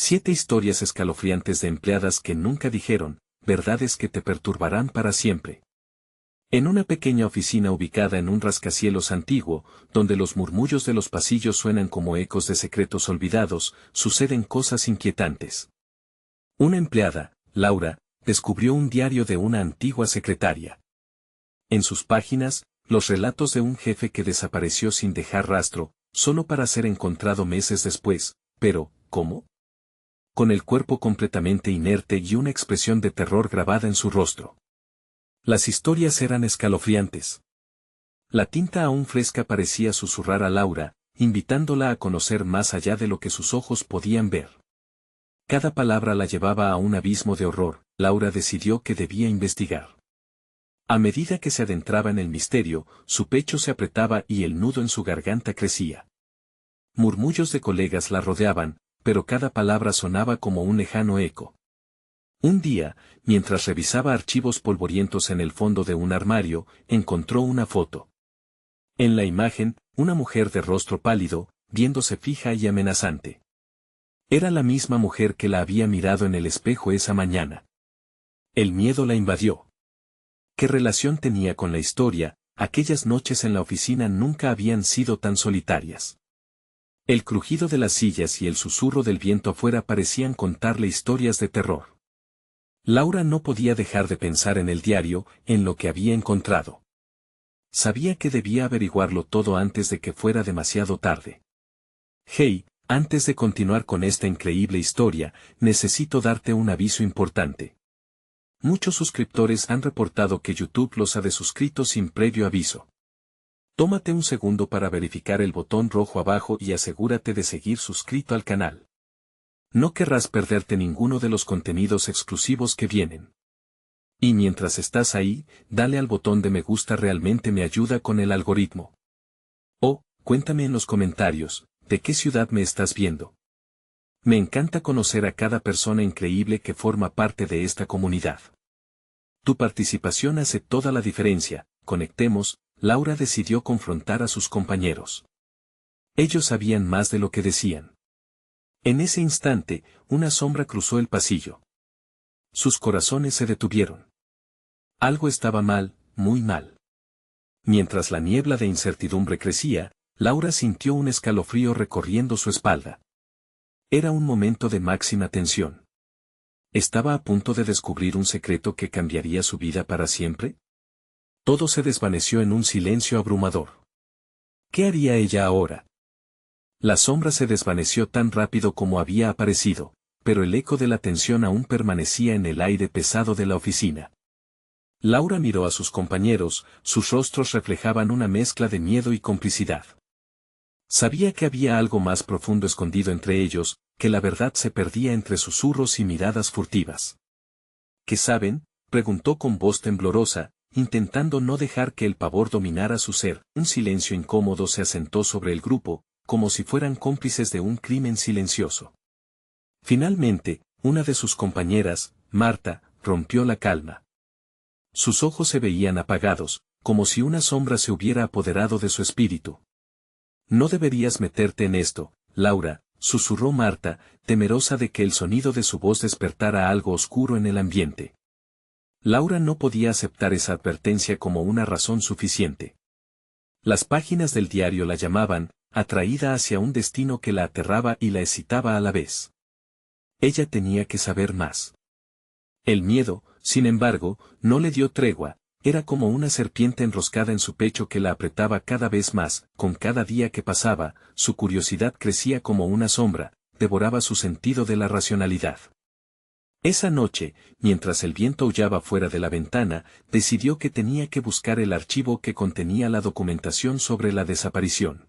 7 historias escalofriantes de empleadas que nunca dijeron, verdades que te perturbarán para siempre. En una pequeña oficina ubicada en un rascacielos antiguo, donde los murmullos de los pasillos suenan como ecos de secretos olvidados, suceden cosas inquietantes. Una empleada, Laura, descubrió un diario de una antigua secretaria. En sus páginas, los relatos de un jefe que desapareció sin dejar rastro, solo para ser encontrado meses después, pero, ¿cómo? Con el cuerpo completamente inerte y una expresión de terror grabada en su rostro. Las historias eran escalofriantes. La tinta aún fresca parecía susurrar a Laura, invitándola a conocer más allá de lo que sus ojos podían ver. Cada palabra la llevaba a un abismo de horror. Laura decidió que debía investigar. A medida que se adentraba en el misterio, su pecho se apretaba y el nudo en su garganta crecía. Murmullos de colegas la rodeaban, pero cada palabra sonaba como un lejano eco. Un día, mientras revisaba archivos polvorientos en el fondo de un armario, encontró una foto. En la imagen, una mujer de rostro pálido, viéndose fija y amenazante. Era la misma mujer que la había mirado en el espejo esa mañana. El miedo la invadió. ¿Qué relación tenía con la historia? Aquellas noches en la oficina nunca habían sido tan solitarias. El crujido de las sillas y el susurro del viento afuera parecían contarle historias de terror. Laura no podía dejar de pensar en el diario, en lo que había encontrado. Sabía que debía averiguarlo todo antes de que fuera demasiado tarde. Hey, antes de continuar con esta increíble historia, necesito darte un aviso importante. Muchos suscriptores han reportado que YouTube los ha desuscrito sin previo aviso. Tómate un segundo para verificar el botón rojo abajo y asegúrate de seguir suscrito al canal. No querrás perderte ninguno de los contenidos exclusivos que vienen. Y mientras estás ahí, dale al botón de me gusta, realmente me ayuda con el algoritmo. Oh, cuéntame en los comentarios, ¿de qué ciudad me estás viendo? Me encanta conocer a cada persona increíble que forma parte de esta comunidad. Tu participación hace toda la diferencia. Conectemos. Laura decidió confrontar a sus compañeros. Ellos sabían más de lo que decían. En ese instante, una sombra cruzó el pasillo. Sus corazones se detuvieron. Algo estaba mal, muy mal. Mientras la niebla de incertidumbre crecía, Laura sintió un escalofrío recorriendo su espalda. Era un momento de máxima tensión. ¿Estaba a punto de descubrir un secreto que cambiaría su vida para siempre? Todo se desvaneció en un silencio abrumador. ¿Qué haría ella ahora? La sombra se desvaneció tan rápido como había aparecido, pero el eco de la tensión aún permanecía en el aire pesado de la oficina. Laura miró a sus compañeros, sus rostros reflejaban una mezcla de miedo y complicidad. Sabía que había algo más profundo escondido entre ellos, que la verdad se perdía entre susurros y miradas furtivas. ¿Qué saben?, preguntó con voz temblorosa, intentando no dejar que el pavor dominara su ser. Un silencio incómodo se asentó sobre el grupo, como si fueran cómplices de un crimen silencioso. Finalmente, una de sus compañeras, Marta, rompió la calma. Sus ojos se veían apagados, como si una sombra se hubiera apoderado de su espíritu. No deberías meterte en esto, Laura, susurró Marta, temerosa de que el sonido de su voz despertara algo oscuro en el ambiente. Laura no podía aceptar esa advertencia como una razón suficiente. Las páginas del diario la llamaban, atraída hacia un destino que la aterraba y la excitaba a la vez. Ella tenía que saber más. El miedo, sin embargo, no le dio tregua, era como una serpiente enroscada en su pecho que la apretaba cada vez más. Con cada día que pasaba, su curiosidad crecía como una sombra, devoraba su sentido de la racionalidad. Esa noche, mientras el viento aullaba fuera de la ventana, decidió que tenía que buscar el archivo que contenía la documentación sobre la desaparición.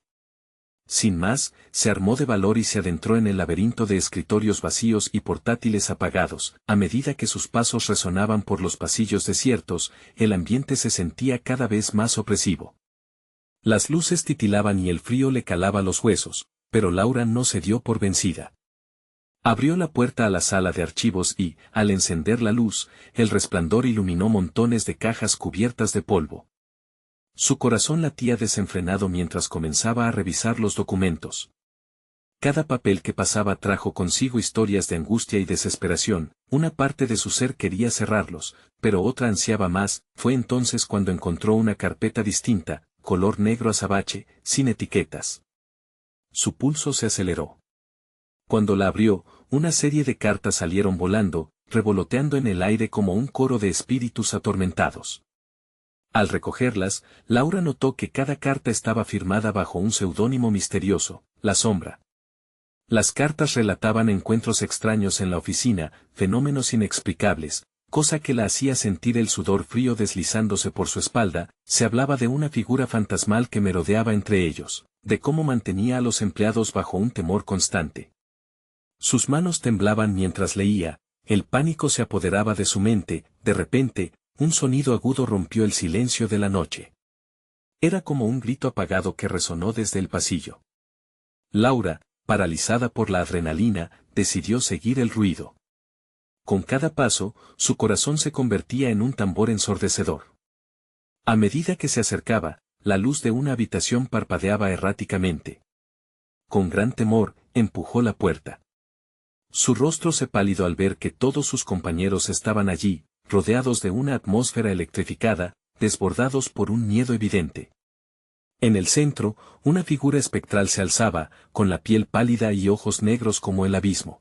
Sin más, se armó de valor y se adentró en el laberinto de escritorios vacíos y portátiles apagados. A medida que sus pasos resonaban por los pasillos desiertos, el ambiente se sentía cada vez más opresivo. Las luces titilaban y el frío le calaba los huesos, pero Laura no se dio por vencida. Abrió la puerta a la sala de archivos y, al encender la luz, el resplandor iluminó montones de cajas cubiertas de polvo. Su corazón latía desenfrenado mientras comenzaba a revisar los documentos. Cada papel que pasaba trajo consigo historias de angustia y desesperación, una parte de su ser quería cerrarlos, pero otra ansiaba más. Fue entonces cuando encontró una carpeta distinta, color negro azabache, sin etiquetas. Su pulso se aceleró. Cuando la abrió, una serie de cartas salieron volando, revoloteando en el aire como un coro de espíritus atormentados. Al recogerlas, Laura notó que cada carta estaba firmada bajo un seudónimo misterioso, La Sombra. Las cartas relataban encuentros extraños en la oficina, fenómenos inexplicables, cosa que la hacía sentir el sudor frío deslizándose por su espalda. Se hablaba de una figura fantasmal que merodeaba entre ellos, de cómo mantenía a los empleados bajo un temor constante. Sus manos temblaban mientras leía, el pánico se apoderaba de su mente. De repente, un sonido agudo rompió el silencio de la noche. Era como un grito apagado que resonó desde el pasillo. Laura, paralizada por la adrenalina, decidió seguir el ruido. Con cada paso, su corazón se convertía en un tambor ensordecedor. A medida que se acercaba, la luz de una habitación parpadeaba erráticamente. Con gran temor, empujó la puerta. Su rostro se pálido al ver que todos sus compañeros estaban allí, rodeados de una atmósfera electrificada, desbordados por un miedo evidente. En el centro, una figura espectral se alzaba, con la piel pálida y ojos negros como el abismo.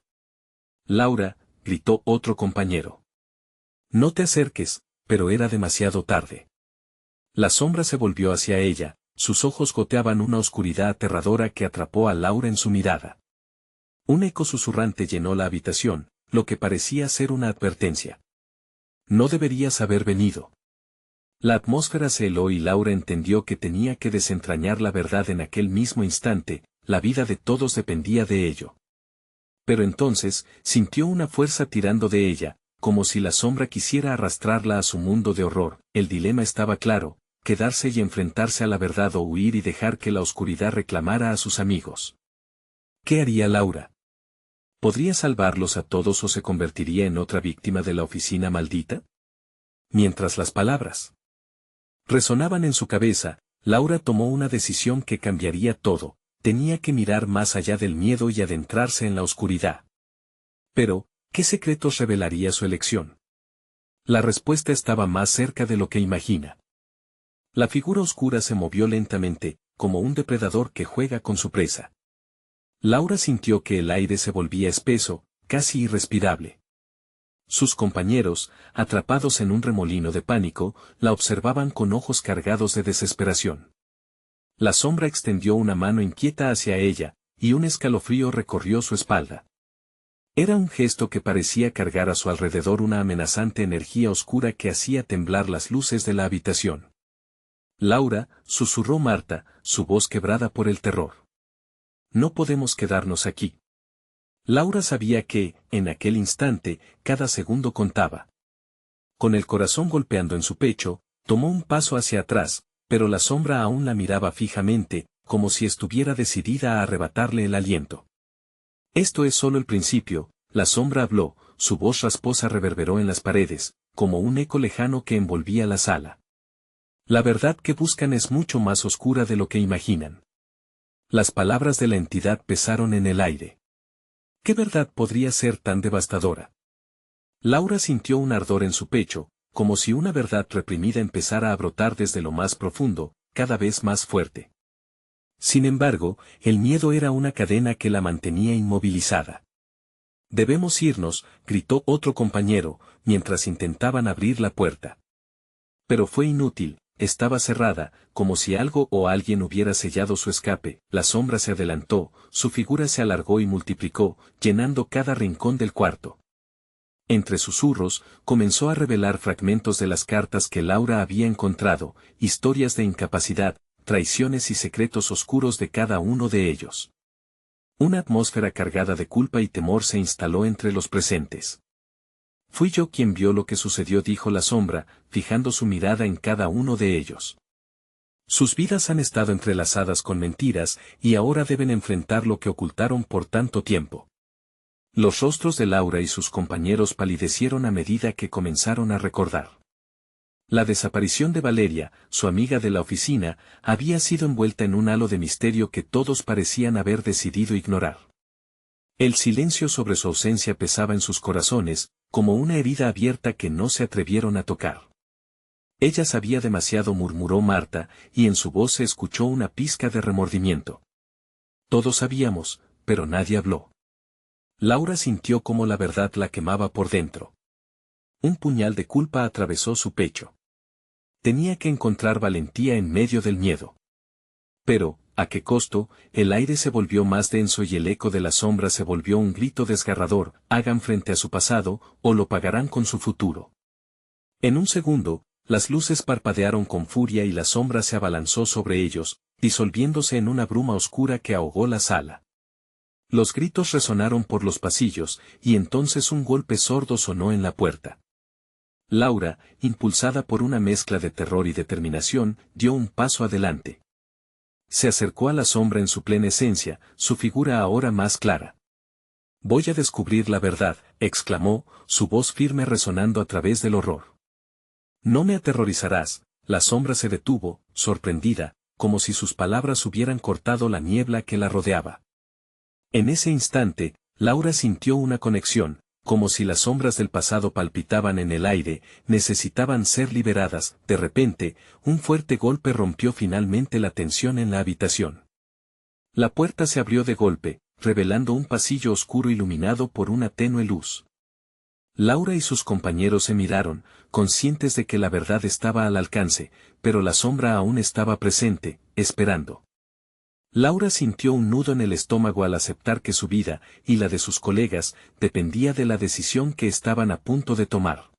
«Laura», gritó otro compañero. «No te acerques», pero era demasiado tarde. La sombra se volvió hacia ella, sus ojos goteaban una oscuridad aterradora que atrapó a Laura en su mirada. Un eco susurrante llenó la habitación, lo que parecía ser una advertencia. «No deberías haber venido». La atmósfera se heló y Laura entendió que tenía que desentrañar la verdad en aquel mismo instante. La vida de todos dependía de ello. Pero entonces, sintió una fuerza tirando de ella, como si la sombra quisiera arrastrarla a su mundo de horror. El dilema estaba claro, quedarse y enfrentarse a la verdad o huir y dejar que la oscuridad reclamara a sus amigos. ¿Qué haría Laura? ¿Podría salvarlos a todos o se convertiría en otra víctima de la oficina maldita? Mientras las palabras resonaban en su cabeza, Laura tomó una decisión que cambiaría todo. Tenía que mirar más allá del miedo y adentrarse en la oscuridad. Pero, ¿qué secretos revelaría su elección? La respuesta estaba más cerca de lo que imagina. La figura oscura se movió lentamente, como un depredador que juega con su presa. Laura sintió que el aire se volvía espeso, casi irrespirable. Sus compañeros, atrapados en un remolino de pánico, la observaban con ojos cargados de desesperación. La sombra extendió una mano inquieta hacia ella, y un escalofrío recorrió su espalda. Era un gesto que parecía cargar a su alrededor una amenazante energía oscura que hacía temblar las luces de la habitación. «Laura», susurró Marta, su voz quebrada por el terror. «No podemos quedarnos aquí». Laura sabía que, en aquel instante, cada segundo contaba. Con el corazón golpeando en su pecho, tomó un paso hacia atrás, pero la sombra aún la miraba fijamente, como si estuviera decidida a arrebatarle el aliento. «Esto es solo el principio», la sombra habló, su voz rasposa reverberó en las paredes, como un eco lejano que envolvía la sala. «La verdad que buscan es mucho más oscura de lo que imaginan». Las palabras de la entidad pesaron en el aire. ¿Qué verdad podría ser tan devastadora? Laura sintió un ardor en su pecho, como si una verdad reprimida empezara a brotar desde lo más profundo, cada vez más fuerte. Sin embargo, el miedo era una cadena que la mantenía inmovilizada. «Debemos irnos», gritó otro compañero, mientras intentaban abrir la puerta. Pero fue inútil, estaba cerrada, como si algo o alguien hubiera sellado su escape. La sombra se adelantó, su figura se alargó y multiplicó, llenando cada rincón del cuarto. Entre susurros, comenzó a revelar fragmentos de las cartas que Laura había encontrado, historias de incapacidad, traiciones y secretos oscuros de cada uno de ellos. Una atmósfera cargada de culpa y temor se instaló entre los presentes. «Fui yo quien vio lo que sucedió», dijo la sombra, fijando su mirada en cada uno de ellos. «Sus vidas han estado entrelazadas con mentiras y ahora deben enfrentar lo que ocultaron por tanto tiempo». Los rostros de Laura y sus compañeros palidecieron a medida que comenzaron a recordar. La desaparición de Valeria, su amiga de la oficina, había sido envuelta en un halo de misterio que todos parecían haber decidido ignorar. El silencio sobre su ausencia pesaba en sus corazones, como una herida abierta que no se atrevieron a tocar. Ella sabía demasiado, murmuró Marta, y en su voz se escuchó una pizca de remordimiento. Todos sabíamos, pero nadie habló. Laura sintió como la verdad la quemaba por dentro. Un puñal de culpa atravesó su pecho. Tenía que encontrar valentía en medio del miedo. Pero, ¿a qué costo? El aire se volvió más denso y el eco de la sombra se volvió un grito desgarrador: hagan frente a su pasado, o lo pagarán con su futuro. En un segundo, las luces parpadearon con furia y la sombra se abalanzó sobre ellos, disolviéndose en una bruma oscura que ahogó la sala. Los gritos resonaron por los pasillos, y entonces un golpe sordo sonó en la puerta. Laura, impulsada por una mezcla de terror y determinación, dio un paso adelante. Se acercó a la sombra en su plena esencia, su figura ahora más clara. «Voy a descubrir la verdad», exclamó, su voz firme resonando a través del horror. «No me aterrorizarás». La sombra se detuvo, sorprendida, como si sus palabras hubieran cortado la niebla que la rodeaba. En ese instante, Laura sintió una conexión, como si las sombras del pasado palpitaban en el aire, necesitaban ser liberadas. De repente, un fuerte golpe rompió finalmente la tensión en la habitación. La puerta se abrió de golpe, revelando un pasillo oscuro iluminado por una tenue luz. Laura y sus compañeros se miraron, conscientes de que la verdad estaba al alcance, pero la sombra aún estaba presente, esperando. Laura sintió un nudo en el estómago al aceptar que su vida, y la de sus colegas, dependía de la decisión que estaban a punto de tomar.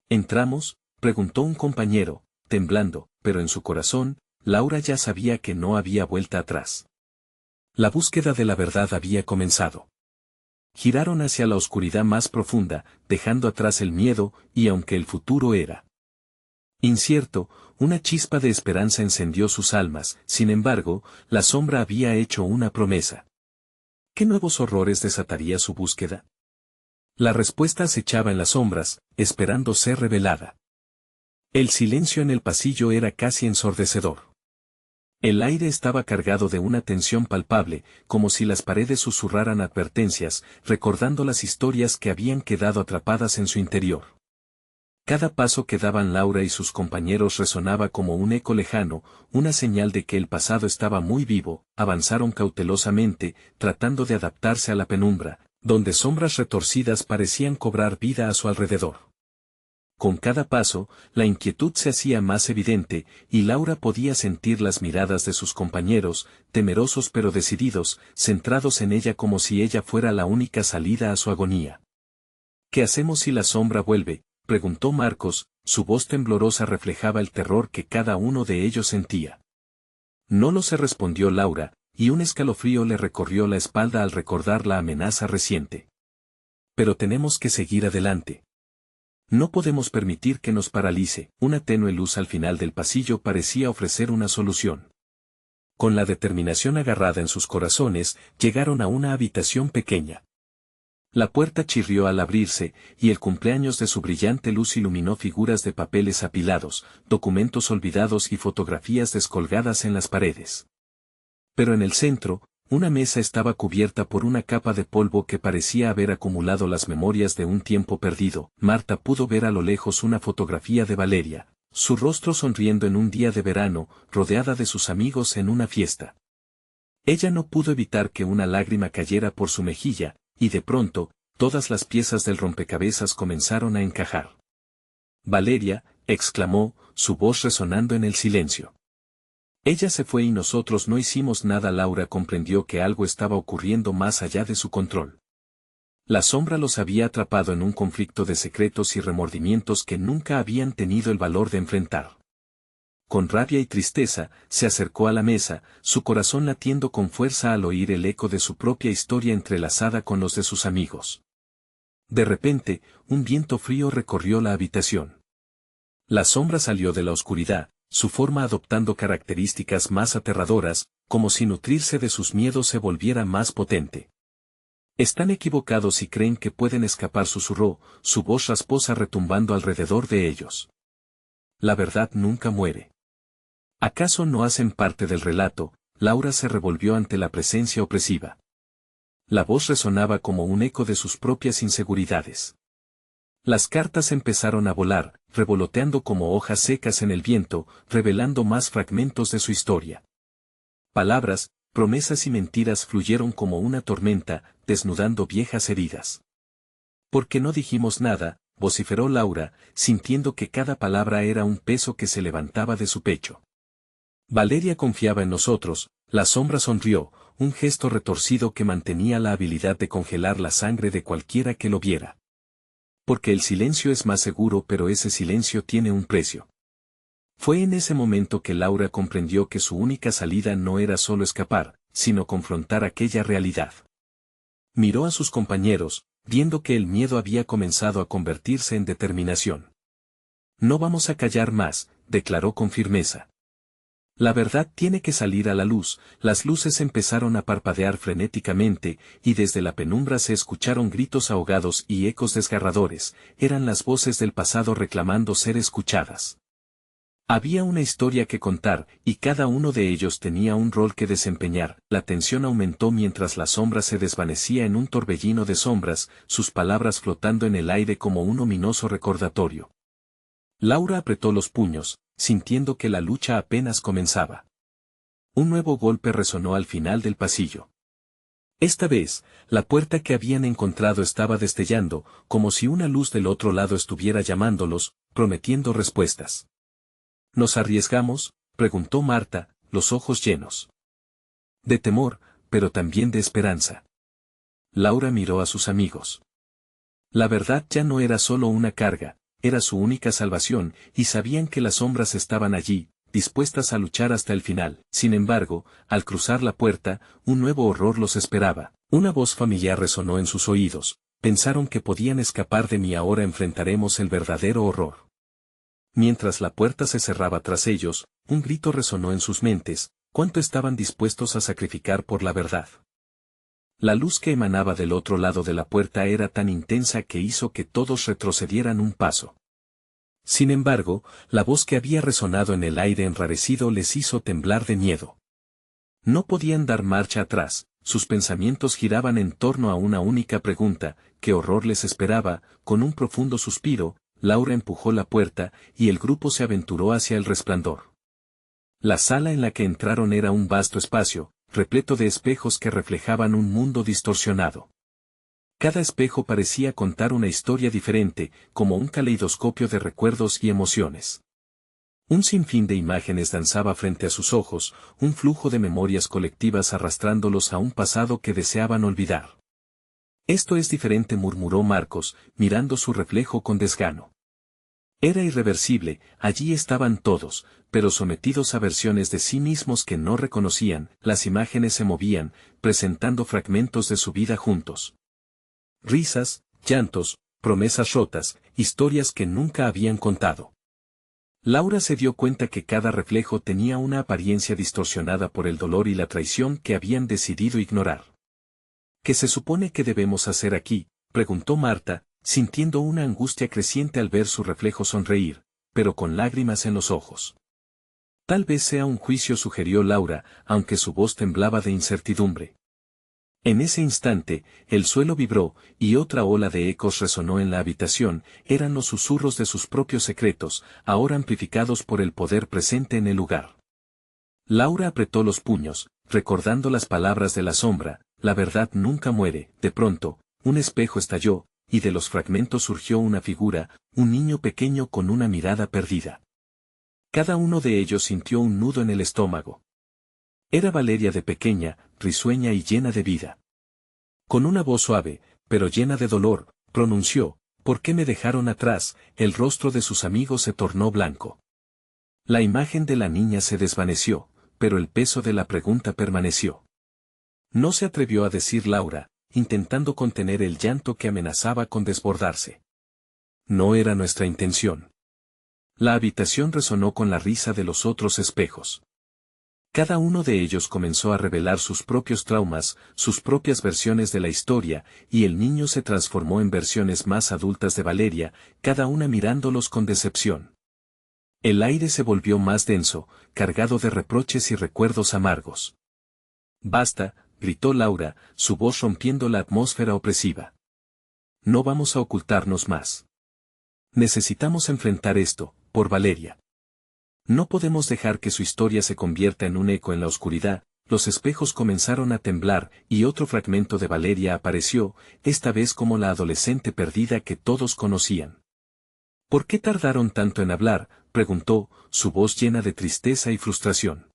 ¿Entramos?, preguntó un compañero, temblando, pero en su corazón, Laura ya sabía que no había vuelta atrás. La búsqueda de la verdad había comenzado. Giraron hacia la oscuridad más profunda, dejando atrás el miedo, y aunque el futuro era incierto, una chispa de esperanza encendió sus almas. Sin embargo, la sombra había hecho una promesa. ¿Qué nuevos horrores desataría su búsqueda? La respuesta acechaba en las sombras, esperando ser revelada. El silencio en el pasillo era casi ensordecedor. El aire estaba cargado de una tensión palpable, como si las paredes susurraran advertencias, recordando las historias que habían quedado atrapadas en su interior. Cada paso que daban Laura y sus compañeros resonaba como un eco lejano, una señal de que el pasado estaba muy vivo. Avanzaron cautelosamente, tratando de adaptarse a la penumbra, donde sombras retorcidas parecían cobrar vida a su alrededor. Con cada paso, la inquietud se hacía más evidente, y Laura podía sentir las miradas de sus compañeros, temerosos pero decididos, centrados en ella como si ella fuera la única salida a su agonía. ¿Qué hacemos si la sombra vuelve?, preguntó Marcos, su voz temblorosa reflejaba el terror que cada uno de ellos sentía. No lo sé, respondió Laura, y un escalofrío le recorrió la espalda al recordar la amenaza reciente. Pero tenemos que seguir adelante. No podemos permitir que nos paralice. Una tenue luz al final del pasillo parecía ofrecer una solución. Con la determinación agarrada en sus corazones, llegaron a una habitación pequeña. La puerta chirrió al abrirse, y el cumpleaños de su brillante luz iluminó figuras de papeles apilados, documentos olvidados y fotografías descolgadas en las paredes. Pero en el centro, una mesa estaba cubierta por una capa de polvo que parecía haber acumulado las memorias de un tiempo perdido. Marta pudo ver a lo lejos una fotografía de Valeria, su rostro sonriendo en un día de verano, rodeada de sus amigos en una fiesta. Ella no pudo evitar que una lágrima cayera por su mejilla, y de pronto, todas las piezas del rompecabezas comenzaron a encajar. «Valeria», exclamó, su voz resonando en el silencio. Ella se fue y nosotros no hicimos nada. Laura comprendió que algo estaba ocurriendo más allá de su control. La sombra los había atrapado en un conflicto de secretos y remordimientos que nunca habían tenido el valor de enfrentar. Con rabia y tristeza, se acercó a la mesa, su corazón latiendo con fuerza al oír el eco de su propia historia entrelazada con los de sus amigos. De repente, un viento frío recorrió la habitación. La sombra salió de la oscuridad, su forma adoptando características más aterradoras, como si nutrirse de sus miedos se volviera más potente. «Están equivocados si creen que pueden escapar», susurró, su voz rasposa retumbando alrededor de ellos. «La verdad nunca muere». ¿Acaso no hacen parte del relato? Laura se revolvió ante la presencia opresiva. La voz resonaba como un eco de sus propias inseguridades. Las cartas empezaron a volar, revoloteando como hojas secas en el viento, revelando más fragmentos de su historia. Palabras, promesas y mentiras fluyeron como una tormenta, desnudando viejas heridas. «¿Por qué no dijimos nada?», vociferó Laura, sintiendo que cada palabra era un peso que se levantaba de su pecho. Valeria confiaba en nosotros, la sombra sonrió, un gesto retorcido que mantenía la habilidad de congelar la sangre de cualquiera que lo viera. Porque el silencio es más seguro, pero ese silencio tiene un precio. Fue en ese momento que Laura comprendió que su única salida no era solo escapar, sino confrontar aquella realidad. Miró a sus compañeros, viendo que el miedo había comenzado a convertirse en determinación. «No vamos a callar más», declaró con firmeza. «La verdad tiene que salir a la luz». Las luces empezaron a parpadear frenéticamente, y desde la penumbra se escucharon gritos ahogados y ecos desgarradores, eran las voces del pasado reclamando ser escuchadas. Había una historia que contar, y cada uno de ellos tenía un rol que desempeñar. La tensión aumentó mientras la sombra se desvanecía en un torbellino de sombras, sus palabras flotando en el aire como un ominoso recordatorio. Laura apretó los puños, sintiendo que la lucha apenas comenzaba. Un nuevo golpe resonó al final del pasillo. Esta vez, la puerta que habían encontrado estaba destellando, como si una luz del otro lado estuviera llamándolos, prometiendo respuestas. «¿Nos arriesgamos?», preguntó Marta, los ojos llenos de temor, pero también de esperanza. Laura miró a sus amigos. La verdad ya no era solo una carga, era su única salvación, y sabían que las sombras estaban allí, dispuestas a luchar hasta el final. Sin embargo, al cruzar la puerta, un nuevo horror los esperaba. Una voz familiar resonó en sus oídos. «Pensaron que podían escapar de mí, ahora enfrentaremos el verdadero horror». Mientras la puerta se cerraba tras ellos, un grito resonó en sus mentes: ¿cuánto estaban dispuestos a sacrificar por la verdad? La luz que emanaba del otro lado de la puerta era tan intensa que hizo que todos retrocedieran un paso. Sin embargo, la voz que había resonado en el aire enrarecido les hizo temblar de miedo. No podían dar marcha atrás, sus pensamientos giraban en torno a una única pregunta: ¿qué horror les esperaba? Con un profundo suspiro, Laura empujó la puerta, y el grupo se aventuró hacia el resplandor. La sala en la que entraron era un vasto espacio, repleto de espejos que reflejaban un mundo distorsionado. Cada espejo parecía contar una historia diferente, como un caleidoscopio de recuerdos y emociones. Un sinfín de imágenes danzaba frente a sus ojos, un flujo de memorias colectivas arrastrándolos a un pasado que deseaban olvidar. «Esto es diferente», murmuró Marcos, mirando su reflejo con desgano. Era irreversible, allí estaban todos, pero sometidos a versiones de sí mismos que no reconocían. Las imágenes se movían, presentando fragmentos de su vida juntos. Risas, llantos, promesas rotas, historias que nunca habían contado. Laura se dio cuenta que cada reflejo tenía una apariencia distorsionada por el dolor y la traición que habían decidido ignorar. «¿Qué se supone que debemos hacer aquí?», preguntó Marta, sintiendo una angustia creciente al ver su reflejo sonreír, pero con lágrimas en los ojos. «Tal vez sea un juicio», sugirió Laura, aunque su voz temblaba de incertidumbre. En ese instante, el suelo vibró, y otra ola de ecos resonó en la habitación. Eran los susurros de sus propios secretos, ahora amplificados por el poder presente en el lugar. Laura apretó los puños, recordando las palabras de la sombra: «La verdad nunca muere». De pronto, un espejo estalló, y de los fragmentos surgió una figura, un niño pequeño con una mirada perdida. Cada uno de ellos sintió un nudo en el estómago. Era Valeria, de pequeña, risueña y llena de vida. Con una voz suave, pero llena de dolor, pronunció: «¿Por qué me dejaron atrás?». El rostro de sus amigos se tornó blanco. La imagen de la niña se desvaneció, pero el peso de la pregunta permaneció. No se atrevió a decir Laura, intentando contener el llanto que amenazaba con desbordarse. «No era nuestra intención». La habitación resonó con la risa de los otros espejos. Cada uno de ellos comenzó a revelar sus propios traumas, sus propias versiones de la historia, y el niño se transformó en versiones más adultas de Valeria, cada una mirándolos con decepción. El aire se volvió más denso, cargado de reproches y recuerdos amargos. «Basta», gritó Laura, su voz rompiendo la atmósfera opresiva. No vamos a ocultarnos más. Necesitamos enfrentar esto, por Valeria. No podemos dejar que su historia se convierta en un eco en la oscuridad. Los espejos comenzaron a temblar y otro fragmento de Valeria apareció, esta vez como la adolescente perdida que todos conocían. ¿Por qué tardaron tanto en hablar?, preguntó, su voz llena de tristeza y frustración.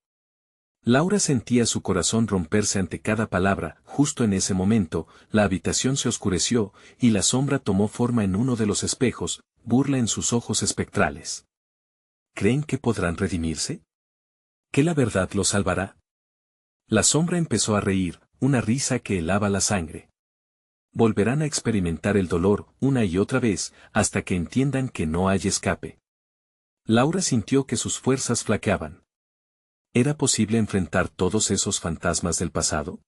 Laura sentía su corazón romperse ante cada palabra. Justo en ese momento, la habitación se oscureció, y la sombra tomó forma en uno de los espejos, burla en sus ojos espectrales. ¿Creen que podrán redimirse? ¿Que la verdad los salvará? La sombra empezó a reír, una risa que helaba la sangre. Volverán a experimentar el dolor una y otra vez, hasta que entiendan que no hay escape. Laura sintió que sus fuerzas flaqueaban. ¿Era posible enfrentar todos esos fantasmas del pasado?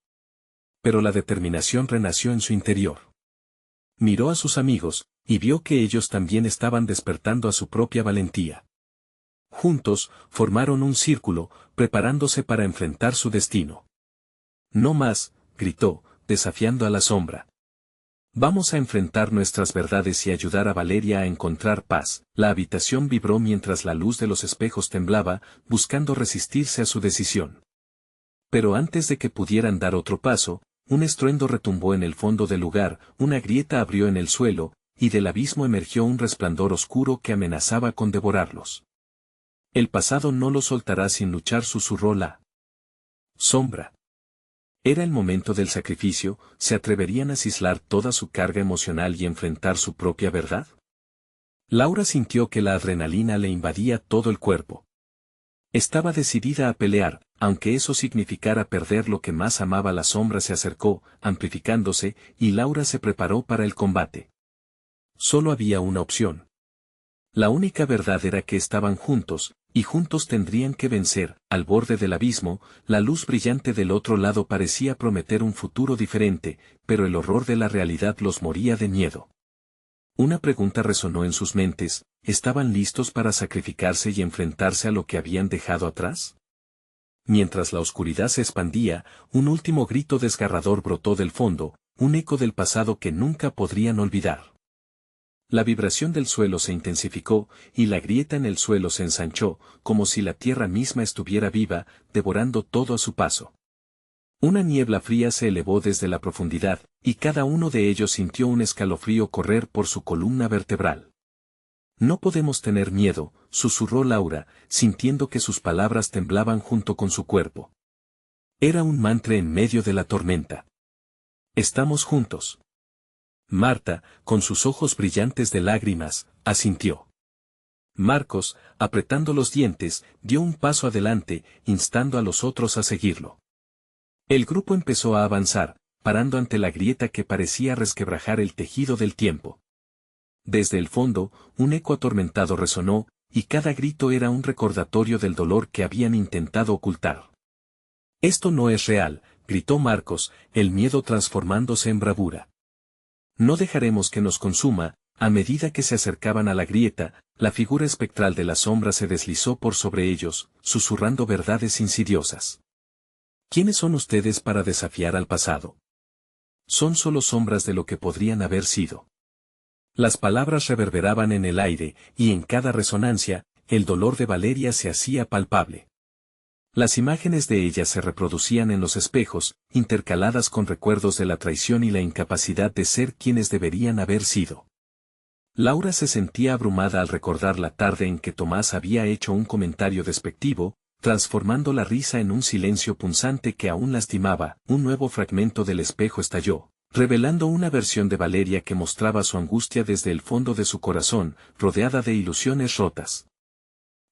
Pero la determinación renació en su interior. Miró a sus amigos, y vio que ellos también estaban despertando a su propia valentía. Juntos, formaron un círculo, preparándose para enfrentar su destino. No más, gritó, desafiando a la sombra. Vamos a enfrentar nuestras verdades y ayudar a Valeria a encontrar paz. La habitación vibró mientras la luz de los espejos temblaba, buscando resistirse a su decisión. Pero antes de que pudieran dar otro paso, un estruendo retumbó en el fondo del lugar, una grieta abrió en el suelo, y del abismo emergió un resplandor oscuro que amenazaba con devorarlos. El pasado no lo soltará sin luchar, susurró la sombra. Era el momento del sacrificio. ¿Se atreverían a aislar toda su carga emocional y enfrentar su propia verdad? Laura sintió que la adrenalina le invadía todo el cuerpo. Estaba decidida a pelear, aunque eso significara perder lo que más amaba. La sombra se acercó, amplificándose, y Laura se preparó para el combate. Solo había una opción. La única verdad era que estaban juntos, y juntos tendrían que vencer. Al borde del abismo, la luz brillante del otro lado parecía prometer un futuro diferente, pero el horror de la realidad los moría de miedo. Una pregunta resonó en sus mentes: ¿estaban listos para sacrificarse y enfrentarse a lo que habían dejado atrás? Mientras la oscuridad se expandía, un último grito desgarrador brotó del fondo, un eco del pasado que nunca podrían olvidar. La vibración del suelo se intensificó, y la grieta en el suelo se ensanchó, como si la tierra misma estuviera viva, devorando todo a su paso. Una niebla fría se elevó desde la profundidad, y cada uno de ellos sintió un escalofrío correr por su columna vertebral. No podemos tener miedo, susurró Laura, sintiendo que sus palabras temblaban junto con su cuerpo. Era un mantra en medio de la tormenta. Estamos juntos. Marta, con sus ojos brillantes de lágrimas, asintió. Marcos, apretando los dientes, dio un paso adelante, instando a los otros a seguirlo. El grupo empezó a avanzar, parando ante la grieta que parecía resquebrajar el tejido del tiempo. Desde el fondo, un eco atormentado resonó, y cada grito era un recordatorio del dolor que habían intentado ocultar. «Esto no es real», gritó Marcos, el miedo transformándose en bravura. «No dejaremos que nos consuma». A medida que se acercaban a la grieta, la figura espectral de la sombra se deslizó por sobre ellos, susurrando verdades insidiosas. ¿Quiénes son ustedes para desafiar al pasado? Son solo sombras de lo que podrían haber sido. Las palabras reverberaban en el aire, y en cada resonancia, el dolor de Valeria se hacía palpable. Las imágenes de ella se reproducían en los espejos, intercaladas con recuerdos de la traición y la incapacidad de ser quienes deberían haber sido. Laura se sentía abrumada al recordar la tarde en que Tomás había hecho un comentario despectivo, transformando la risa en un silencio punzante que aún lastimaba. Un nuevo fragmento del espejo estalló, revelando una versión de Valeria que mostraba su angustia desde el fondo de su corazón, rodeada de ilusiones rotas.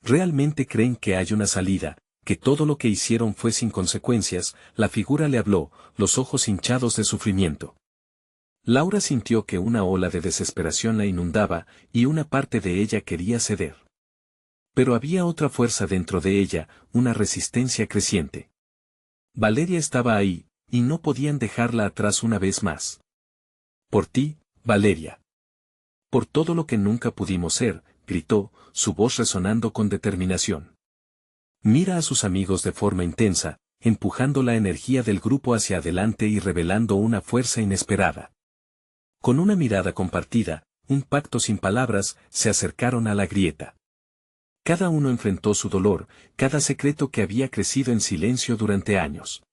¿Realmente creen que hay una salida, que todo lo que hicieron fue sin consecuencias? La figura le habló, los ojos hinchados de sufrimiento. Laura sintió que una ola de desesperación la inundaba, y una parte de ella quería ceder. Pero había otra fuerza dentro de ella, una resistencia creciente. Valeria estaba ahí, y no podían dejarla atrás una vez más. Por ti, Valeria. Por todo lo que nunca pudimos ser, gritó, su voz resonando con determinación. Mira a sus amigos de forma intensa, empujando la energía del grupo hacia adelante y revelando una fuerza inesperada. Con una mirada compartida, un pacto sin palabras, se acercaron a la grieta. Cada uno enfrentó su dolor, cada secreto que había crecido en silencio durante años.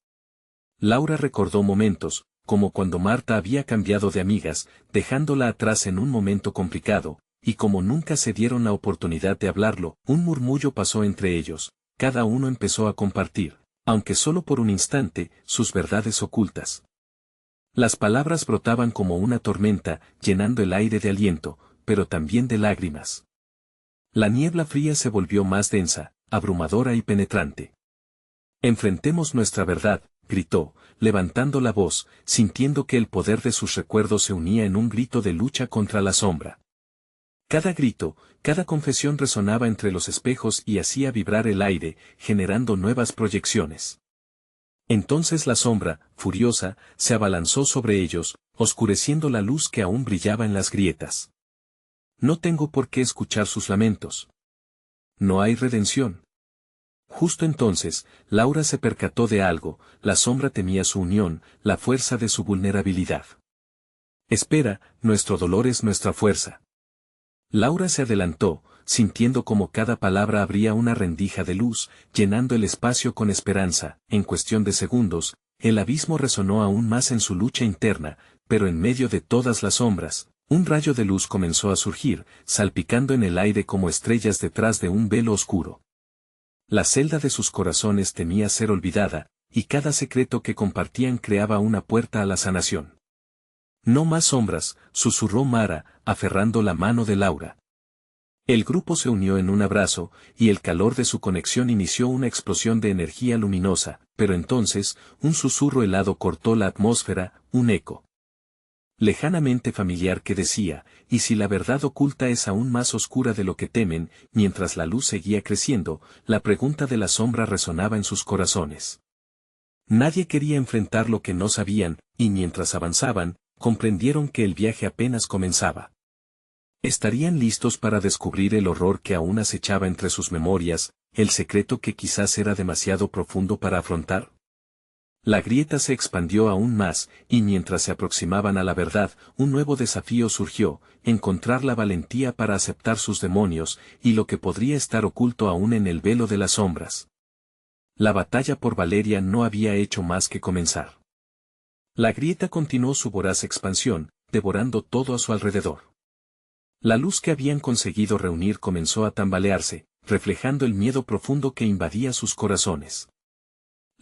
Laura recordó momentos, como cuando Marta había cambiado de amigas, dejándola atrás en un momento complicado, y como nunca se dieron la oportunidad de hablarlo, un murmullo pasó entre ellos, cada uno empezó a compartir, aunque solo por un instante, sus verdades ocultas. Las palabras brotaban como una tormenta, llenando el aire de aliento, pero también de lágrimas. La niebla fría se volvió más densa, abrumadora y penetrante. Enfrentemos nuestra verdad, gritó, levantando la voz, sintiendo que el poder de sus recuerdos se unía en un grito de lucha contra la sombra. Cada grito, cada confesión resonaba entre los espejos y hacía vibrar el aire, generando nuevas proyecciones. Entonces la sombra, furiosa, se abalanzó sobre ellos, oscureciendo la luz que aún brillaba en las grietas. No tengo por qué escuchar sus lamentos. No hay redención. Justo entonces, Laura se percató de algo, la sombra temía su unión, la fuerza de su vulnerabilidad. Espera, nuestro dolor es nuestra fuerza. Laura se adelantó, sintiendo como cada palabra abría una rendija de luz, llenando el espacio con esperanza. En cuestión de segundos, el abismo resonó aún más en su lucha interna, pero en medio de todas las sombras, un rayo de luz comenzó a surgir, salpicando en el aire como estrellas detrás de un velo oscuro. La celda de sus corazones temía ser olvidada, y cada secreto que compartían creaba una puerta a la sanación. No más sombras, susurró Mara, aferrando la mano de Laura. El grupo se unió en un abrazo, y el calor de su conexión inició una explosión de energía luminosa, pero entonces, un susurro helado cortó la atmósfera, un eco lejanamente familiar que decía, y si la verdad oculta es aún más oscura de lo que temen, mientras la luz seguía creciendo, la pregunta de la sombra resonaba en sus corazones. Nadie quería enfrentar lo que no sabían, y mientras avanzaban, comprendieron que el viaje apenas comenzaba. ¿Estarían listos para descubrir el horror que aún acechaba entre sus memorias, el secreto que quizás era demasiado profundo para afrontar? La grieta se expandió aún más, y mientras se aproximaban a la verdad, un nuevo desafío surgió, encontrar la valentía para aceptar sus demonios, y lo que podría estar oculto aún en el velo de las sombras. La batalla por Valeria no había hecho más que comenzar. La grieta continuó su voraz expansión, devorando todo a su alrededor. La luz que habían conseguido reunir comenzó a tambalearse, reflejando el miedo profundo que invadía sus corazones.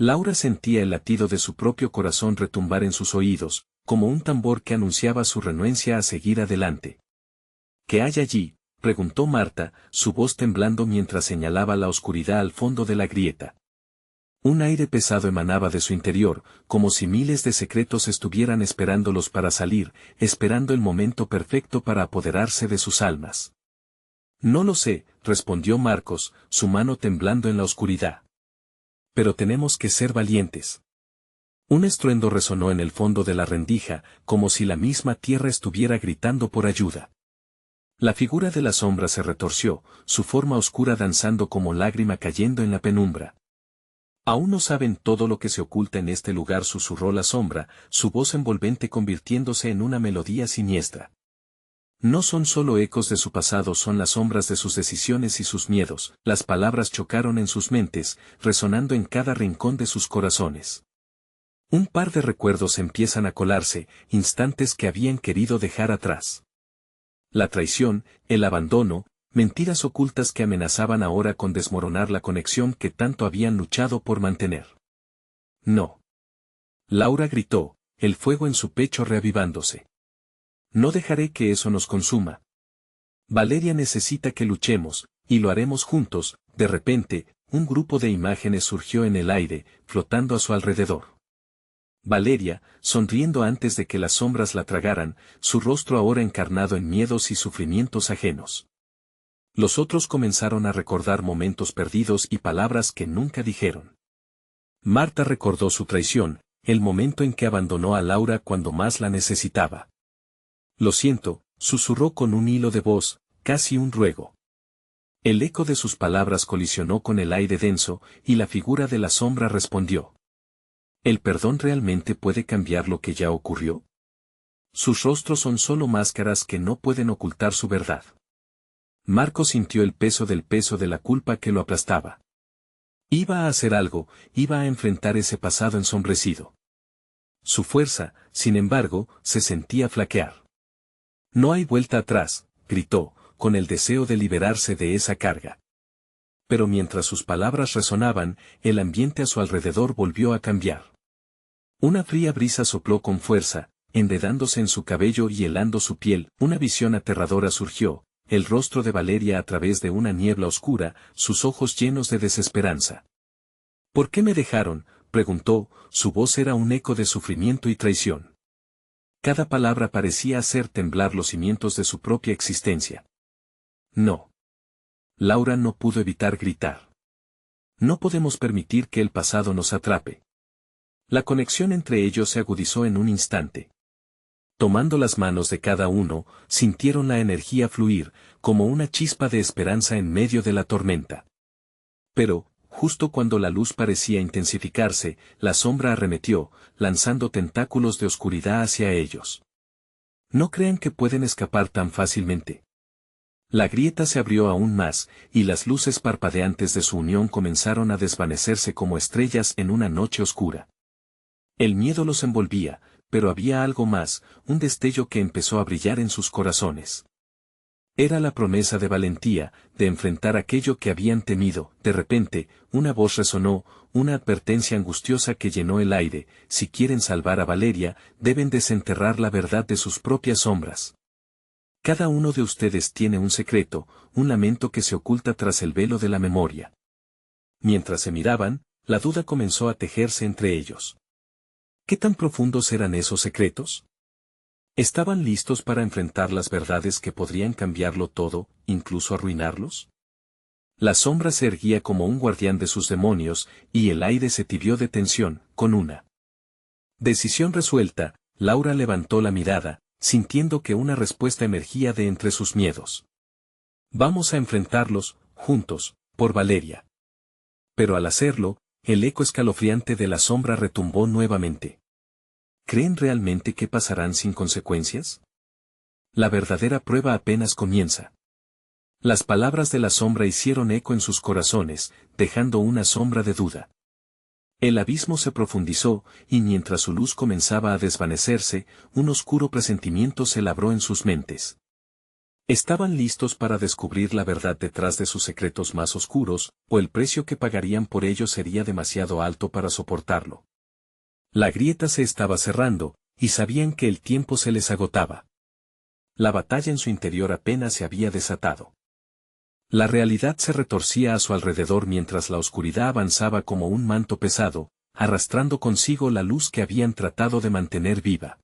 Laura sentía el latido de su propio corazón retumbar en sus oídos, como un tambor que anunciaba su renuencia a seguir adelante. ¿Qué hay allí?, preguntó Marta, su voz temblando mientras señalaba la oscuridad al fondo de la grieta. Un aire pesado emanaba de su interior, como si miles de secretos estuvieran esperándolos para salir, esperando el momento perfecto para apoderarse de sus almas. No lo sé, respondió Marcos, su mano temblando en la oscuridad. Pero tenemos que ser valientes. Un estruendo resonó en el fondo de la rendija, como si la misma tierra estuviera gritando por ayuda. La figura de la sombra se retorció, su forma oscura danzando como lágrima cayendo en la penumbra. Aún no saben todo lo que se oculta en este lugar, susurró la sombra, su voz envolvente convirtiéndose en una melodía siniestra. No son solo ecos de su pasado, son las sombras de sus decisiones y sus miedos. Las palabras chocaron en sus mentes, resonando en cada rincón de sus corazones. Un par de recuerdos empiezan a colarse, instantes que habían querido dejar atrás. La traición, el abandono, mentiras ocultas que amenazaban ahora con desmoronar la conexión que tanto habían luchado por mantener. No. Laura gritó, el fuego en su pecho reavivándose. No dejaré que eso nos consuma. Valeria necesita que luchemos, y lo haremos juntos. De repente, un grupo de imágenes surgió en el aire, flotando a su alrededor. Valeria, sonriendo antes de que las sombras la tragaran, su rostro ahora encarnado en miedos y sufrimientos ajenos. Los otros comenzaron a recordar momentos perdidos y palabras que nunca dijeron. Marta recordó su traición, el momento en que abandonó a Laura cuando más la necesitaba. Lo siento, susurró con un hilo de voz, casi un ruego. El eco de sus palabras colisionó con el aire denso, y la figura de la sombra respondió. ¿El perdón realmente puede cambiar lo que ya ocurrió? Sus rostros son solo máscaras que no pueden ocultar su verdad. Marcos sintió el peso de la culpa que lo aplastaba. Iba a hacer algo, iba a enfrentar ese pasado ensombrecido. Su fuerza, sin embargo, se sentía flaquear. No hay vuelta atrás, gritó, con el deseo de liberarse de esa carga. Pero mientras sus palabras resonaban, el ambiente a su alrededor volvió a cambiar. Una fría brisa sopló con fuerza, enredándose en su cabello y helando su piel. Una visión aterradora surgió, el rostro de Valeria a través de una niebla oscura, sus ojos llenos de desesperanza. ¿Por qué me dejaron?, preguntó, su voz era un eco de sufrimiento y traición. Cada palabra parecía hacer temblar los cimientos de su propia existencia. No. Laura no pudo evitar gritar. No podemos permitir que el pasado nos atrape. La conexión entre ellos se agudizó en un instante. Tomando las manos de cada uno, sintieron la energía fluir, como una chispa de esperanza en medio de la tormenta. Pero, justo cuando la luz parecía intensificarse, la sombra arremetió, lanzando tentáculos de oscuridad hacia ellos. No crean que pueden escapar tan fácilmente. La grieta se abrió aún más, y las luces parpadeantes de su unión comenzaron a desvanecerse como estrellas en una noche oscura. El miedo los envolvía, pero había algo más, un destello que empezó a brillar en sus corazones. Era la promesa de valentía, de enfrentar aquello que habían temido. De repente, una voz resonó, una advertencia angustiosa que llenó el aire: si quieren salvar a Valeria, deben desenterrar la verdad de sus propias sombras. Cada uno de ustedes tiene un secreto, un lamento que se oculta tras el velo de la memoria. Mientras se miraban, la duda comenzó a tejerse entre ellos. ¿Qué tan profundos eran esos secretos? ¿Estaban listos para enfrentar las verdades que podrían cambiarlo todo, incluso arruinarlos? La sombra se erguía como un guardián de sus demonios, y el aire se tibió de tensión. Con una decisión resuelta, Laura levantó la mirada, sintiendo que una respuesta emergía de entre sus miedos. Vamos a enfrentarlos, juntos, por Valeria. Pero al hacerlo, el eco escalofriante de la sombra retumbó nuevamente. ¿Creen realmente que pasarán sin consecuencias? La verdadera prueba apenas comienza. Las palabras de la sombra hicieron eco en sus corazones, dejando una sombra de duda. El abismo se profundizó, y mientras su luz comenzaba a desvanecerse, un oscuro presentimiento se labró en sus mentes. ¿Estaban listos para descubrir la verdad detrás de sus secretos más oscuros, o el precio que pagarían por ello sería demasiado alto para soportarlo? La grieta se estaba cerrando, y sabían que el tiempo se les agotaba. La batalla en su interior apenas se había desatado. La realidad se retorcía a su alrededor mientras la oscuridad avanzaba como un manto pesado, arrastrando consigo la luz que habían tratado de mantener viva.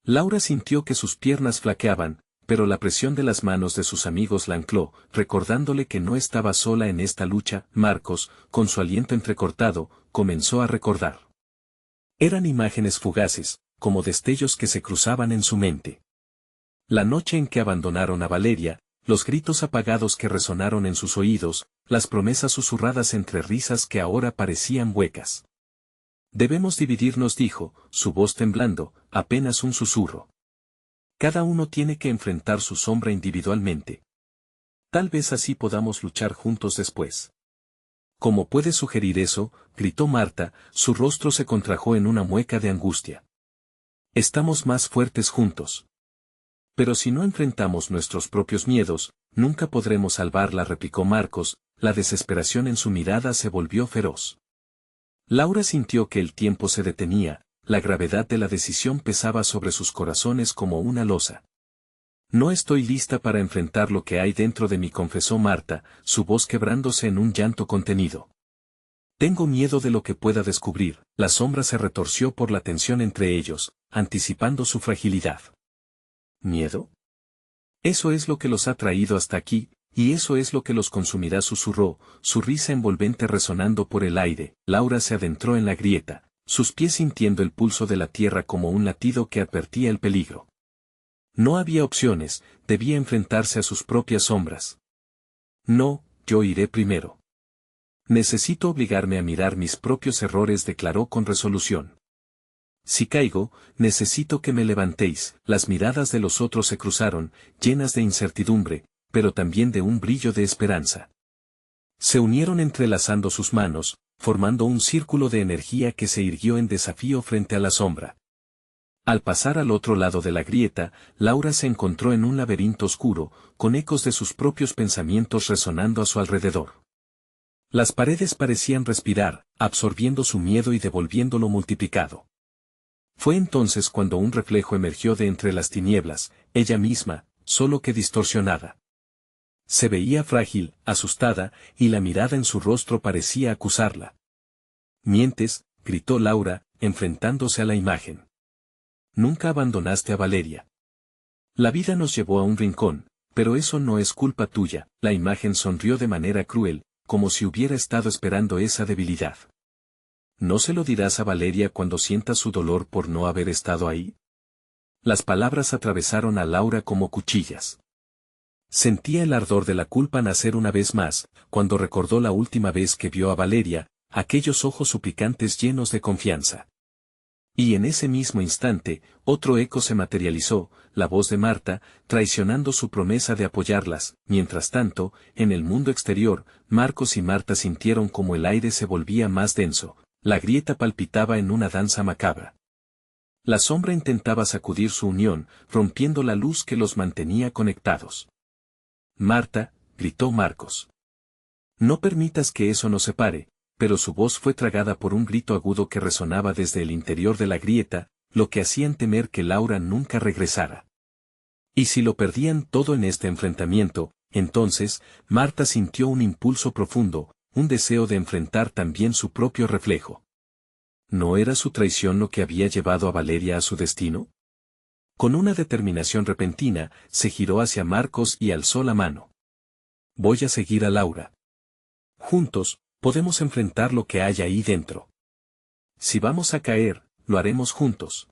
Laura sintió que sus piernas flaqueaban, pero la presión de las manos de sus amigos la ancló, recordándole que no estaba sola en esta lucha. Marcos, con su aliento entrecortado, comenzó a recordar. Eran imágenes fugaces, como destellos que se cruzaban en su mente. La noche en que abandonaron a Valeria, los gritos apagados que resonaron en sus oídos, las promesas susurradas entre risas que ahora parecían huecas. Debemos dividirnos, dijo, su voz temblando, apenas un susurro. Cada uno tiene que enfrentar su sombra individualmente. Tal vez así podamos luchar juntos después. ¿Cómo puedes sugerir eso?, gritó Marta, su rostro se contrajo en una mueca de angustia. Estamos más fuertes juntos. Pero si no enfrentamos nuestros propios miedos, nunca podremos salvarla, replicó Marcos, la desesperación en su mirada se volvió feroz. Laura sintió que el tiempo se detenía, la gravedad de la decisión pesaba sobre sus corazones como una losa. No estoy lista para enfrentar lo que hay dentro de mí, confesó Marta, su voz quebrándose en un llanto contenido. Tengo miedo de lo que pueda descubrir. La sombra se retorció por la tensión entre ellos, anticipando su fragilidad. ¿Miedo? Eso es lo que los ha traído hasta aquí, y eso es lo que los consumirá, susurró, su risa envolvente resonando por el aire. Laura se adentró en la grieta, sus pies sintiendo el pulso de la tierra como un latido que advertía el peligro. No había opciones, debía enfrentarse a sus propias sombras. No, yo iré primero. Necesito obligarme a mirar mis propios errores, declaró con resolución. Si caigo, necesito que me levantéis. Las miradas de los otros se cruzaron, llenas de incertidumbre, pero también de un brillo de esperanza. Se unieron entrelazando sus manos, formando un círculo de energía que se irguió en desafío frente a la sombra. Al pasar al otro lado de la grieta, Laura se encontró en un laberinto oscuro, con ecos de sus propios pensamientos resonando a su alrededor. Las paredes parecían respirar, absorbiendo su miedo y devolviéndolo multiplicado. Fue entonces cuando un reflejo emergió de entre las tinieblas, ella misma, solo que distorsionada. Se veía frágil, asustada, y la mirada en su rostro parecía acusarla. «Mientes», gritó Laura, enfrentándose a la imagen. «Nunca abandonaste a Valeria. La vida nos llevó a un rincón, pero eso no es culpa tuya». La imagen sonrió de manera cruel, como si hubiera estado esperando esa debilidad. ¿No se lo dirás a Valeria cuando sientas su dolor por no haber estado ahí? Las palabras atravesaron a Laura como cuchillas. Sentía el ardor de la culpa nacer una vez más, cuando recordó la última vez que vio a Valeria, aquellos ojos suplicantes llenos de confianza. Y en ese mismo instante, otro eco se materializó, la voz de Marta, traicionando su promesa de apoyarlas. Mientras tanto, en el mundo exterior, Marcos y Marta sintieron como el aire se volvía más denso. La grieta palpitaba en una danza macabra. La sombra intentaba sacudir su unión, rompiendo la luz que los mantenía conectados. «Marta», gritó Marcos. «No permitas que eso nos separe», pero su voz fue tragada por un grito agudo que resonaba desde el interior de la grieta, lo que hacían temer que Laura nunca regresara. Y si lo perdían todo en este enfrentamiento, entonces, Marta sintió un impulso profundo, un deseo de enfrentar también su propio reflejo. ¿No era su traición lo que había llevado a Valeria a su destino? Con una determinación repentina, se giró hacia Marcos y alzó la mano. «Voy a seguir a Laura. Juntos, podemos enfrentar lo que hay ahí dentro. Si vamos a caer, lo haremos juntos».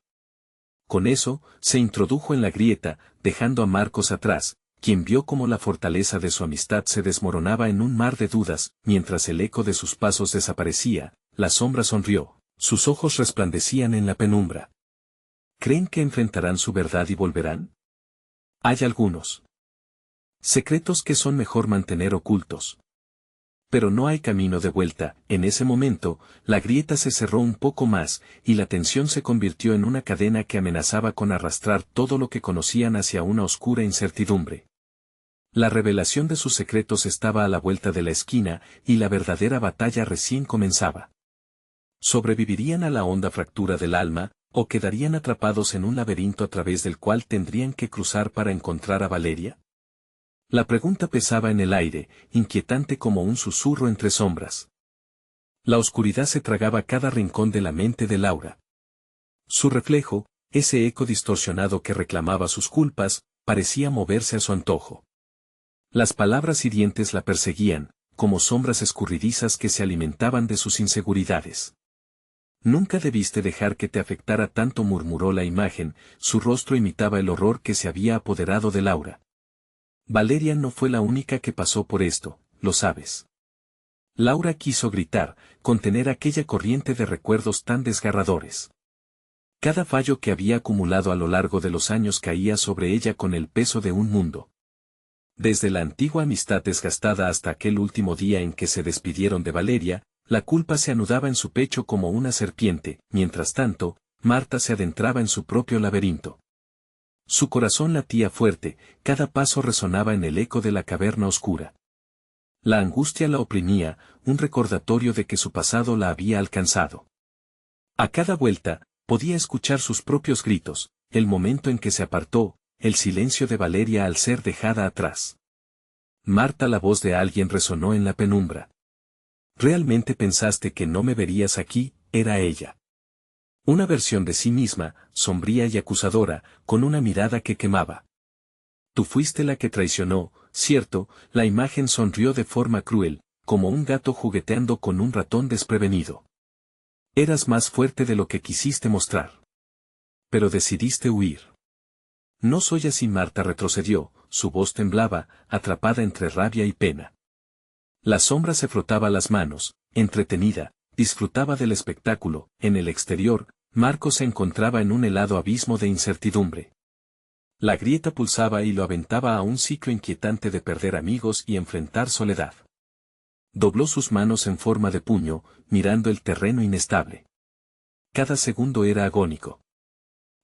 Con eso, se introdujo en la grieta, dejando a Marcos atrás, quien vio cómo la fortaleza de su amistad se desmoronaba en un mar de dudas. Mientras el eco de sus pasos desaparecía, la sombra sonrió, sus ojos resplandecían en la penumbra. ¿Creen que enfrentarán su verdad y volverán? Hay algunos secretos que son mejor mantener ocultos. Pero no hay camino de vuelta. En ese momento, la grieta se cerró un poco más, y la tensión se convirtió en una cadena que amenazaba con arrastrar todo lo que conocían hacia una oscura incertidumbre. La revelación de sus secretos estaba a la vuelta de la esquina, y la verdadera batalla recién comenzaba. ¿Sobrevivirían a la honda fractura del alma, o quedarían atrapados en un laberinto a través del cual tendrían que cruzar para encontrar a Valeria? La pregunta pesaba en el aire, inquietante como un susurro entre sombras. La oscuridad se tragaba cada rincón de la mente de Laura. Su reflejo, ese eco distorsionado que reclamaba sus culpas, parecía moverse a su antojo. Las palabras hirientes la perseguían, como sombras escurridizas que se alimentaban de sus inseguridades. «Nunca debiste dejar que te afectara tanto», murmuró la imagen, su rostro imitaba el horror que se había apoderado de Laura. «Valeria no fue la única que pasó por esto, lo sabes». Laura quiso gritar, contener aquella corriente de recuerdos tan desgarradores. Cada fallo que había acumulado a lo largo de los años caía sobre ella con el peso de un mundo. Desde la antigua amistad desgastada hasta aquel último día en que se despidieron de Valeria, la culpa se anudaba en su pecho como una serpiente. Mientras tanto, Marta se adentraba en su propio laberinto. Su corazón latía fuerte, cada paso resonaba en el eco de la caverna oscura. La angustia la oprimía, un recordatorio de que su pasado la había alcanzado. A cada vuelta, podía escuchar sus propios gritos, el momento en que se apartó, el silencio de Valeria al ser dejada atrás. «Marta», la voz de alguien resonó en la penumbra. «¿Realmente pensaste que no me verías aquí?». Era ella. Una versión de sí misma, sombría y acusadora, con una mirada que quemaba. «Tú fuiste la que traicionó, ¿cierto?». La imagen sonrió de forma cruel, como un gato jugueteando con un ratón desprevenido. «Eras más fuerte de lo que quisiste mostrar. Pero decidiste huir». «No soy así». Marta retrocedió, su voz temblaba, atrapada entre rabia y pena. La sombra se frotaba las manos, entretenida, disfrutaba del espectáculo. En el exterior, Marcos se encontraba en un helado abismo de incertidumbre. La grieta pulsaba y lo aventaba a un ciclo inquietante de perder amigos y enfrentar soledad. Dobló sus manos en forma de puño, mirando el terreno inestable. Cada segundo era agónico.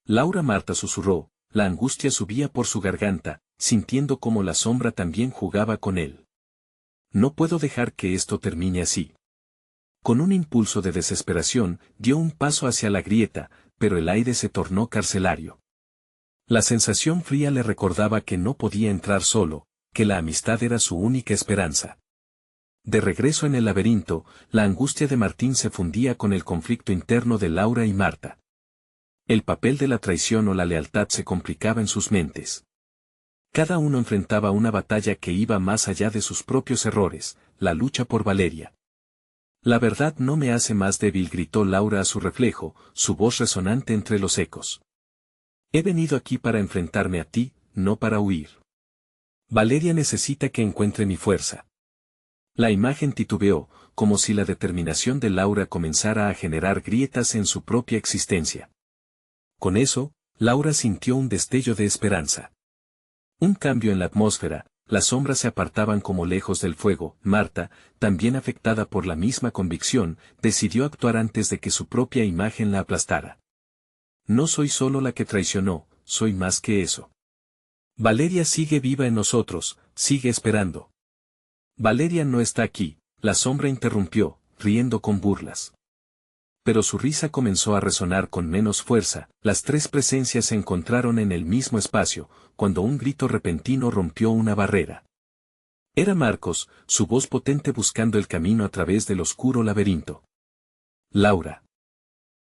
Laura Marta susurró, la angustia subía por su garganta, sintiendo como la sombra también jugaba con él. No puedo dejar que esto termine así. Con un impulso de desesperación, dio un paso hacia la grieta, pero el aire se tornó carcelario. La sensación fría le recordaba que no podía entrar solo, que la amistad era su única esperanza. De regreso en el laberinto, la angustia de Martín se fundía con el conflicto interno de Laura y Marta. El papel de la traición o la lealtad se complicaba en sus mentes. Cada uno enfrentaba una batalla que iba más allá de sus propios errores, la lucha por Valeria. La verdad no me hace más débil, gritó Laura a su reflejo, su voz resonante entre los ecos. He venido aquí para enfrentarme a ti, no para huir. Valeria necesita que encuentre mi fuerza. La imagen titubeó, como si la determinación de Laura comenzara a generar grietas en su propia existencia. Con eso, Laura sintió un destello de esperanza. Un cambio en la atmósfera, las sombras se apartaban como lejos del fuego. Marta, también afectada por la misma convicción, decidió actuar antes de que su propia imagen la aplastara. No soy solo la que traicionó, soy más que eso. Valeria sigue viva en nosotros, sigue esperando. Valeria no está aquí, la sombra interrumpió, riendo con burlas. Pero su risa comenzó a resonar con menos fuerza. Las tres presencias se encontraron en el mismo espacio, cuando un grito repentino rompió una barrera. Era Marcos, su voz potente buscando el camino a través del oscuro laberinto. Laura.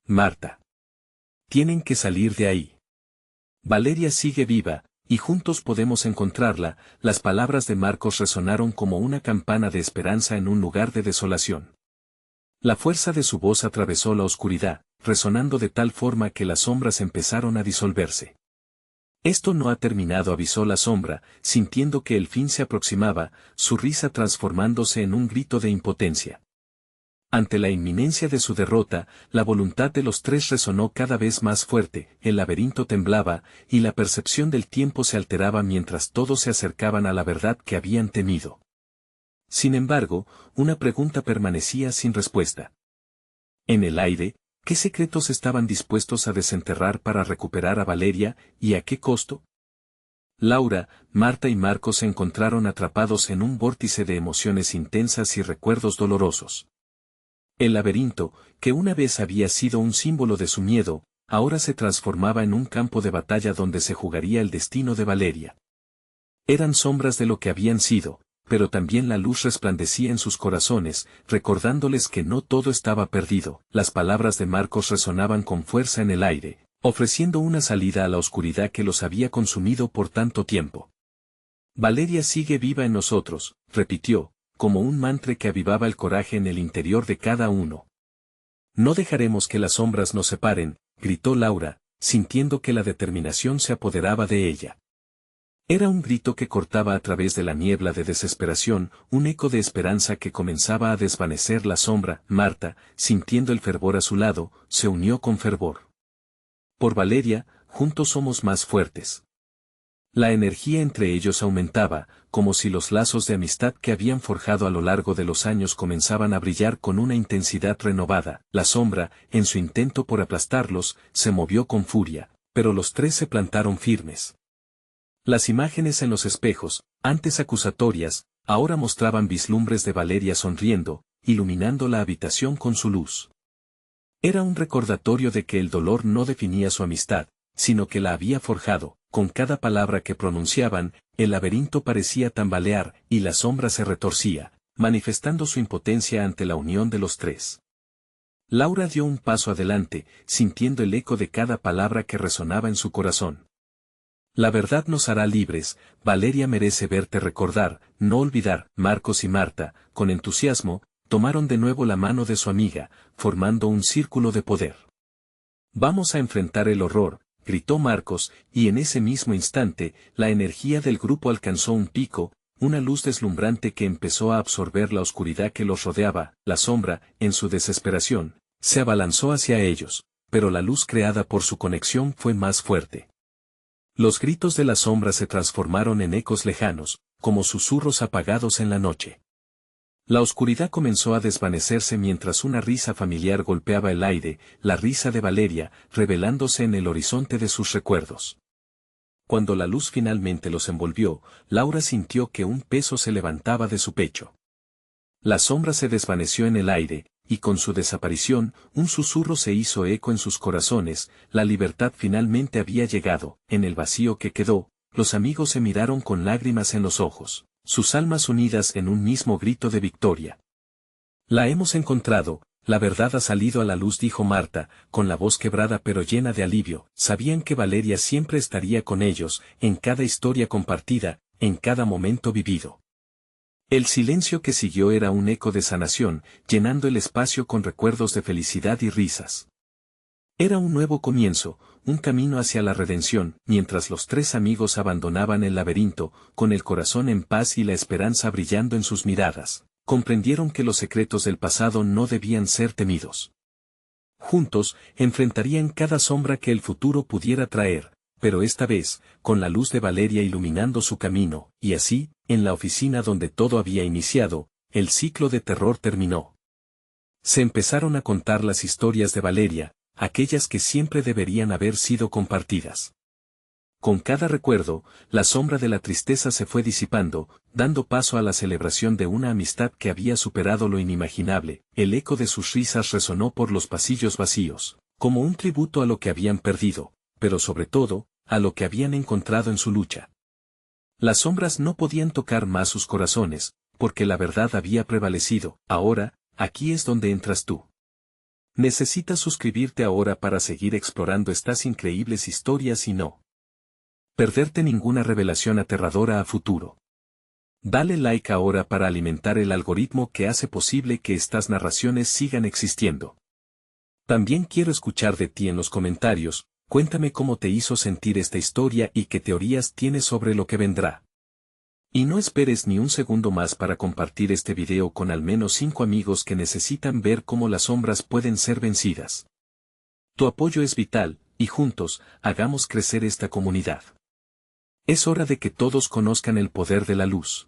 Marta. Tienen que salir de ahí. Valeria sigue viva, y juntos podemos encontrarla. Las palabras de Marcos resonaron como una campana de esperanza en un lugar de desolación. La fuerza de su voz atravesó la oscuridad, resonando de tal forma que las sombras empezaron a disolverse. Esto no ha terminado, avisó la sombra, sintiendo que el fin se aproximaba, su risa transformándose en un grito de impotencia. Ante la inminencia de su derrota, la voluntad de los tres resonó cada vez más fuerte, el laberinto temblaba, y la percepción del tiempo se alteraba mientras todos se acercaban a la verdad que habían temido. Sin embargo, una pregunta permanecía sin respuesta. En el aire, ¿qué secretos estaban dispuestos a desenterrar para recuperar a Valeria, y a qué costo? Laura, Marta y Marcos se encontraron atrapados en un vórtice de emociones intensas y recuerdos dolorosos. El laberinto, que una vez había sido un símbolo de su miedo, ahora se transformaba en un campo de batalla donde se jugaría el destino de Valeria. Eran sombras de lo que habían sido, pero también la luz resplandecía en sus corazones, recordándoles que no todo estaba perdido. Las palabras de Marcos resonaban con fuerza en el aire, ofreciendo una salida a la oscuridad que los había consumido por tanto tiempo. Valeria sigue viva en nosotros, repitió, como un mantra que avivaba el coraje en el interior de cada uno. No dejaremos que las sombras nos separen, gritó Laura, sintiendo que la determinación se apoderaba de ella. Era un grito que cortaba a través de la niebla de desesperación, un eco de esperanza que comenzaba a desvanecer la sombra. Marta, sintiendo el fervor a su lado, se unió con fervor. Por Valeria, juntos somos más fuertes. La energía entre ellos aumentaba, como si los lazos de amistad que habían forjado a lo largo de los años comenzaban a brillar con una intensidad renovada. La sombra, en su intento por aplastarlos, se movió con furia, pero los tres se plantaron firmes. Las imágenes en los espejos, antes acusatorias, ahora mostraban vislumbres de Valeria sonriendo, iluminando la habitación con su luz. Era un recordatorio de que el dolor no definía su amistad, sino que la había forjado. Con cada palabra que pronunciaban, el laberinto parecía tambalear, y la sombra se retorcía, manifestando su impotencia ante la unión de los tres. Laura dio un paso adelante, sintiendo el eco de cada palabra que resonaba en su corazón. La verdad nos hará libres. Valeria merece verte recordar, no olvidar. Marcos y Marta, con entusiasmo, tomaron de nuevo la mano de su amiga, formando un círculo de poder. Vamos a enfrentar el horror, gritó Marcos, y en ese mismo instante, la energía del grupo alcanzó un pico, una luz deslumbrante que empezó a absorber la oscuridad que los rodeaba. La sombra, en su desesperación, se abalanzó hacia ellos, pero la luz creada por su conexión fue más fuerte. Los gritos de la sombra se transformaron en ecos lejanos, como susurros apagados en la noche. La oscuridad comenzó a desvanecerse mientras una risa familiar golpeaba el aire, la risa de Valeria, revelándose en el horizonte de sus recuerdos. Cuando la luz finalmente los envolvió, Laura sintió que un peso se levantaba de su pecho. La sombra se desvaneció en el aire, y con su desaparición, un susurro se hizo eco en sus corazones. La libertad finalmente había llegado. En el vacío que quedó, los amigos se miraron con lágrimas en los ojos, sus almas unidas en un mismo grito de victoria. La hemos encontrado, la verdad ha salido a la luz, dijo Marta, con la voz quebrada pero llena de alivio. Sabían que Valeria siempre estaría con ellos, en cada historia compartida, en cada momento vivido. El silencio que siguió era un eco de sanación, llenando el espacio con recuerdos de felicidad y risas. Era un nuevo comienzo, un camino hacia la redención. Mientras los tres amigos abandonaban el laberinto, con el corazón en paz y la esperanza brillando en sus miradas, comprendieron que los secretos del pasado no debían ser temidos. Juntos, enfrentarían cada sombra que el futuro pudiera traer, pero esta vez, con la luz de Valeria iluminando su camino, y así, en la oficina donde todo había iniciado, el ciclo de terror terminó. Se empezaron a contar las historias de Valeria, aquellas que siempre deberían haber sido compartidas. Con cada recuerdo, la sombra de la tristeza se fue disipando, dando paso a la celebración de una amistad que había superado lo inimaginable. El eco de sus risas resonó por los pasillos vacíos, como un tributo a lo que habían perdido, pero sobre todo, a lo que habían encontrado en su lucha. Las sombras no podían tocar más sus corazones, porque la verdad había prevalecido. Ahora, aquí es donde entras tú. Necesitas suscribirte ahora para seguir explorando estas increíbles historias y no perderte ninguna revelación aterradora a futuro. Dale like ahora para alimentar el algoritmo que hace posible que estas narraciones sigan existiendo. También quiero escuchar de ti en los comentarios. Cuéntame cómo te hizo sentir esta historia y qué teorías tienes sobre lo que vendrá. Y no esperes ni un segundo más para compartir este video con al menos 5 amigos que necesitan ver cómo las sombras pueden ser vencidas. Tu apoyo es vital, y juntos, hagamos crecer esta comunidad. Es hora de que todos conozcan el poder de la luz.